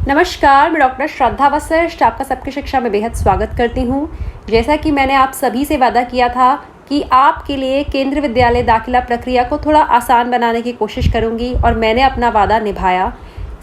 नमस्कार, मैं डॉक्टर श्रद्धा वशिष्ठ आपका सबकी शिक्षा में बेहद स्वागत करती हूँ। जैसा कि मैंने आप सभी से वादा किया था कि आपके लिए केंद्रीय विद्यालय दाखिला प्रक्रिया को थोड़ा आसान बनाने की कोशिश करूँगी और मैंने अपना वादा निभाया।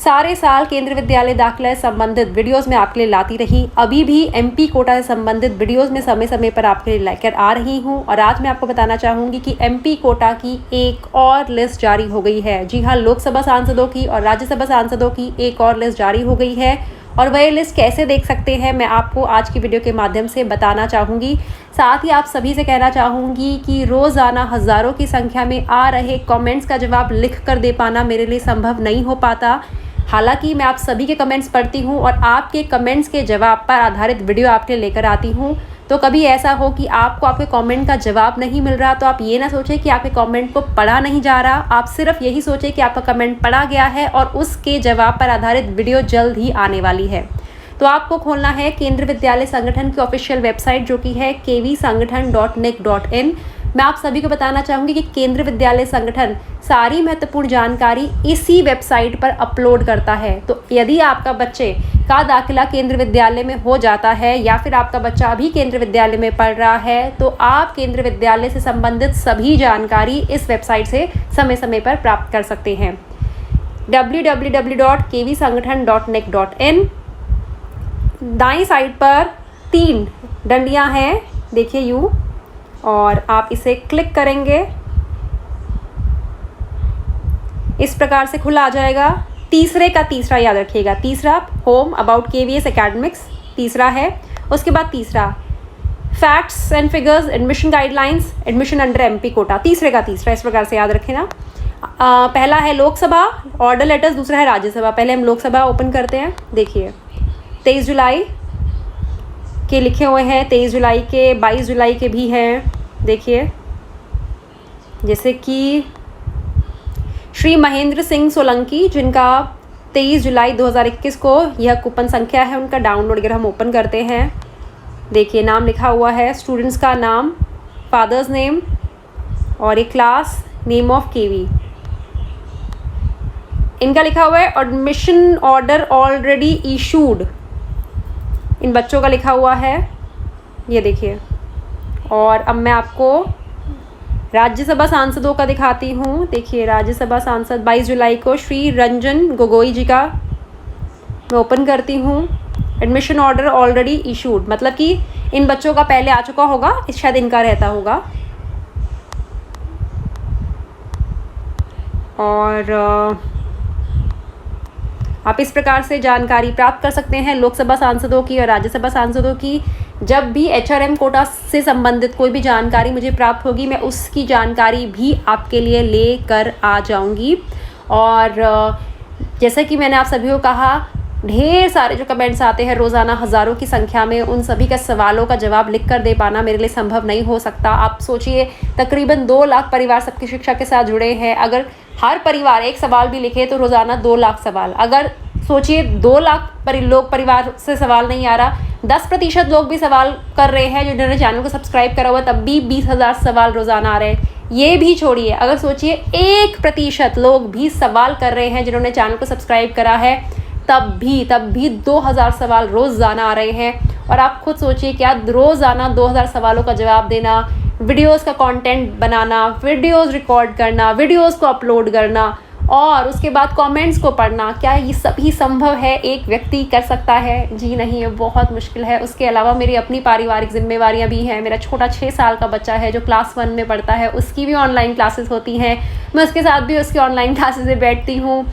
सारे साल केंद्रीय विद्यालय दाखिला से संबंधित वीडियोस में आपके लिए लाती रही। अभी भी एमपी कोटा से संबंधित वीडियोस में समय समय पर आपके लिए लेकर आ रही हूं और आज मैं आपको बताना चाहूँगी कि एमपी कोटा की एक और लिस्ट जारी हो गई है। जी हाँ, लोकसभा सांसदों की और राज्यसभा सांसदों की एक और लिस्ट जारी हो गई है और वह लिस्ट कैसे देख सकते हैं मैं आपको आज की वीडियो के माध्यम से बताना चाहूँगी। साथ ही आप सभी से कहना चाहूँगी कि रोज़ाना हज़ारों की संख्या में आ रहे कमेंट्स का जवाब लिख कर दे पाना मेरे लिए संभव नहीं हो पाता। हालांकि मैं आप सभी के कमेंट्स पढ़ती हूँ और आपके कमेंट्स के जवाब पर आधारित वीडियो आपके लेकर आती हूँ। तो कभी ऐसा हो कि आपको आपके कमेंट का जवाब नहीं मिल रहा तो आप ये ना सोचें कि आपके कमेंट को पढ़ा नहीं जा रहा। आप सिर्फ यही सोचें कि आपका कमेंट पढ़ा गया है और उसके जवाब पर आधारित वीडियो जल्द ही आने वाली है। तो आपको खोलना है केंद्रीय विद्यालय संगठन की ऑफिशियल वेबसाइट जो कि है kvsangathan.nic.in। मैं आप सभी को बताना चाहूँगी कि केंद्रीय विद्यालय संगठन सारी महत्वपूर्ण जानकारी इसी वेबसाइट पर अपलोड करता है। तो यदि आपका बच्चे का दाखिला केंद्रीय विद्यालय में हो जाता है या फिर आपका बच्चा अभी केंद्रीय विद्यालय में पढ़ रहा है तो आप केंद्रीय विद्यालय से संबंधित सभी जानकारी इस वेबसाइट से समय समय पर प्राप्त कर सकते हैं। www.kvsangathan.nic.in। दाईं साइड पर 3 डंडियां हैं, देखिए यूँ, और आप इसे क्लिक करेंगे इस प्रकार से खुला आ जाएगा। तीसरे का तीसरा याद रखिएगा, तीसरा होम अबाउट केवीएस एकेडमिक्स तीसरा है। उसके बाद तीसरा facts and figures admission guidelines admission under MP quota, तीसरे का तीसरा, इस प्रकार से याद रखें ना। पहला है लोकसभा ऑर्डर लेटर्स, दूसरा है राज्यसभा। पहले हम लोकसभा ओपन करते हैं। देखिए 23 जुलाई के लिखे हुए हैं, 23 जुलाई के, 22 जुलाई के भी हैं। देखिए जैसे कि श्री महेंद्र सिंह सोलंकी जिनका 23 जुलाई 2021 को यह कूपन संख्या है, उनका डाउनलोड अगर हम ओपन करते हैं, देखिए नाम लिखा हुआ है, स्टूडेंट्स का नाम, फादर्स नेम और एक क्लास, नेम ऑफ केवी। इनका लिखा हुआ है एडमिशन ऑर्डर ऑलरेडी इशूड, इन बच्चों का लिखा हुआ है, ये देखिए। और अब मैं आपको राज्यसभा सांसदों का दिखाती हूँ। देखिए राज्यसभा सांसद 22 जुलाई को श्री रंजन गोगोई जी का मैं ओपन करती हूँ। एडमिशन ऑर्डर ऑलरेडी इशूड, मतलब कि इन बच्चों का पहले आ चुका होगा, शायद इनका रहता होगा। और आप इस प्रकार से जानकारी प्राप्त कर सकते हैं लोकसभा सांसदों की और राज्यसभा सांसदों की। जब भी एचआरएम कोटा से संबंधित कोई भी जानकारी मुझे प्राप्त होगी मैं उसकी जानकारी भी आपके लिए लेकर आ जाऊंगी। और जैसा कि मैंने आप सभी को कहा, ढेर सारे जो कमेंट्स आते हैं रोज़ाना हज़ारों की संख्या में, उन सभी का सवालों का जवाब लिख कर दे पाना मेरे लिए संभव नहीं हो सकता। आप सोचिए तकरीबन 2 लाख परिवार सबकी शिक्षा के साथ जुड़े हैं। अगर हर परिवार एक सवाल भी लिखे तो रोज़ाना 2 लाख सवाल। अगर सोचिए 2 लाख लोग परिवार से सवाल नहीं आ रहा, 10% लोग भी सवाल कर रहे हैं जिन्होंने चैनल को सब्सक्राइब करा हुआ, तब भी 20,000 सवाल रोज़ाना आ रहे हैं। ये भी छोड़िए, अगर सोचिए 1% लोग भी सवाल कर रहे हैं जिन्होंने चैनल को सब्सक्राइब करा है, तब भी 2,000 सवाल रोज़ाना आ रहे हैं। और आप खुद सोचिए क्या रोज़ाना 2,000 सवालों का जवाब देना, वीडियोस का कंटेंट बनाना, वीडियोस रिकॉर्ड करना, वीडियोस को अपलोड करना और उसके बाद कमेंट्स को पढ़ना, क्या ये सभी संभव है? एक व्यक्ति कर सकता है? जी नहीं, ये बहुत मुश्किल है। उसके अलावा मेरी अपनी पारिवारिक जिम्मेवारियां भी हैं। मेरा छोटा 6 साल का बच्चा है जो क्लास 1 में पढ़ता है, उसकी भी ऑनलाइन क्लासेस होती हैं। मैं उसके साथ भी उसकी ऑनलाइन क्लासेस में बैठती हूँ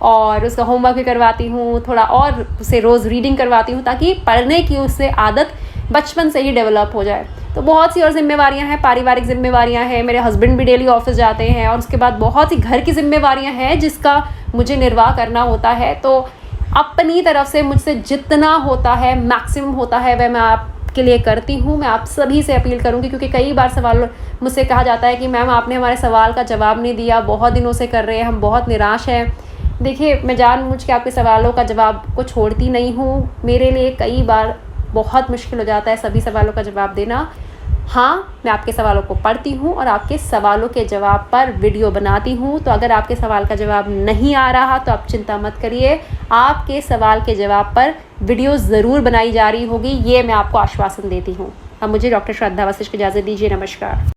और उसका होमवर्क भी करवाती हूँ, थोड़ा और उसे रोज़ रीडिंग करवाती हूँ ताकि पढ़ने की उससे आदत बचपन से ही डेवलप हो जाए। तो बहुत सी और जिम्मेवारियां हैं, पारिवारिक जिम्मेवारियां हैं। मेरे हस्बैंड भी डेली ऑफिस जाते हैं और उसके बाद बहुत सी घर की जिम्मेवारियां हैं जिसका मुझे निर्वाह करना होता है। तो अपनी तरफ से मुझसे जितना होता है, मैक्सिमम होता है, वह मैं आपके लिए करती हूँ। मैं आप सभी से अपील करूँगी क्योंकि कई बार सवाल मुझसे कहा जाता है कि मैम आपने हमारे सवाल का जवाब नहीं दिया, बहुत दिनों से कर रहे हैं, हम बहुत निराश हैं। देखिए मैं जानबूझ के आपके सवालों का जवाब को छोड़ती नहीं हूँ। मेरे लिए कई बार बहुत मुश्किल हो जाता है सभी सवालों का जवाब देना। हाँ, मैं आपके सवालों को पढ़ती हूँ और आपके सवालों के जवाब पर वीडियो बनाती हूँ। तो अगर आपके सवाल का जवाब नहीं आ रहा तो आप चिंता मत करिए, आपके सवाल के जवाब पर वीडियो ज़रूर बनाई जा रही होगी, ये मैं आपको आश्वासन देती हूँ। अब मुझे डॉक्टर श्रद्धा वशिष्ठ को इजाज़त दीजिए। नमस्कार।